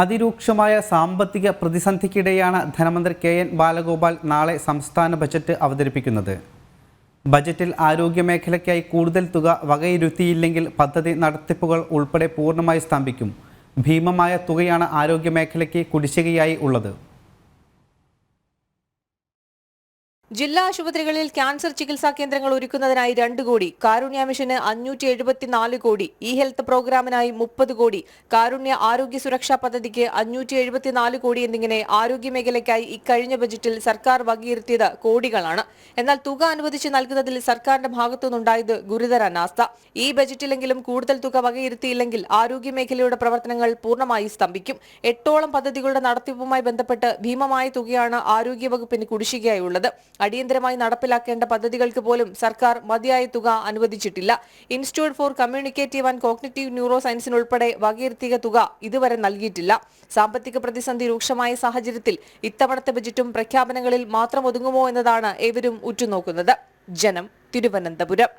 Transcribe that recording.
അതിരൂക്ഷമായ സാമ്പത്തിക പ്രതിസന്ധിക്കിടെയാണ് ധനമന്ത്രി കെ.എൻ. ബാലഗോപാൽ നാളെ സംസ്ഥാന ബജറ്റ് അവതരിപ്പിക്കുന്നത്. ബജറ്റിൽ ആരോഗ്യമേഖലയ്ക്കായി കൂടുതൽ തുക വകയിരുത്തിയില്ലെങ്കിൽ പദ്ധതി നടത്തിപ്പുകൾ ഉൾപ്പെടെ പൂർണ്ണമായി സ്തംഭിക്കും. ഭീമമായ തുകയാണ് ആരോഗ്യമേഖലയ്ക്ക് കുടിശ്ശികയായി ഉള്ളത്. ജില്ലാ ആശുപത്രികളിൽ ക്യാൻസർ ചികിത്സാ കേന്ദ്രങ്ങൾ ഒരുക്കുന്നതിനായി 2 കോടി, കാരുണ്യ മിഷന് 574 കോടി, ഇ ഹെൽത്ത് പ്രോഗ്രാമിനായി 30 കോടി, കാരുണ്യ ആരോഗ്യ സുരക്ഷാ പദ്ധതിക്ക് 574 കോടി എന്നിങ്ങനെ ആരോഗ്യമേഖലയ്ക്കായി ഇക്കഴിഞ്ഞ ബജറ്റിൽ സർക്കാർ വകയിരുത്തിയത് കോടികളാണ്. എന്നാൽ തുക അനുവദിച്ച് നൽകുന്നതിൽ സർക്കാരിന്റെ ഭാഗത്തുനിന്നുണ്ടായത് ഗുരുതര അനാസ്ഥ. ഈ ബജറ്റിലെങ്കിലും കൂടുതൽ തുക വകയിരുത്തിയില്ലെങ്കിൽ ആരോഗ്യമേഖലയുടെ പ്രവർത്തനങ്ങൾ പൂർണ്ണമായി സ്തംഭിക്കും. 8ഓളം പദ്ധതികളുടെ നടത്തിപ്പുമായി ബന്ധപ്പെട്ട് ഭീമമായ തുകയാണ് ആരോഗ്യവകുപ്പിന് കുടിശ്ശികയായുള്ളത്. അടിയന്തരമായി നടപ്പിലാക്കേണ്ട പദ്ധതികൾക്ക് പോലും സർക്കാർ മതിയായ തുക അനുവദിച്ചിട്ടില്ല. Institute for communicative and cognitive neuro സയൻസിനുൾപ്പെടെ വകയിരുത്തിയ തുക ഇതുവരെ നൽകിയിട്ടില്ല. സാമ്പത്തിക പ്രതിസന്ധി രൂക്ഷമായ സാഹചര്യത്തിൽ ഇത്തവണത്തെ ബജറ്റും പ്രഖ്യാപനങ്ങളിൽ മാത്രം ഒതുങ്ങുമോ എന്നതാണ് ഏവരും ഉറ്റുനോക്കുന്നത്. ജനം, തിരുവനന്തപുരം.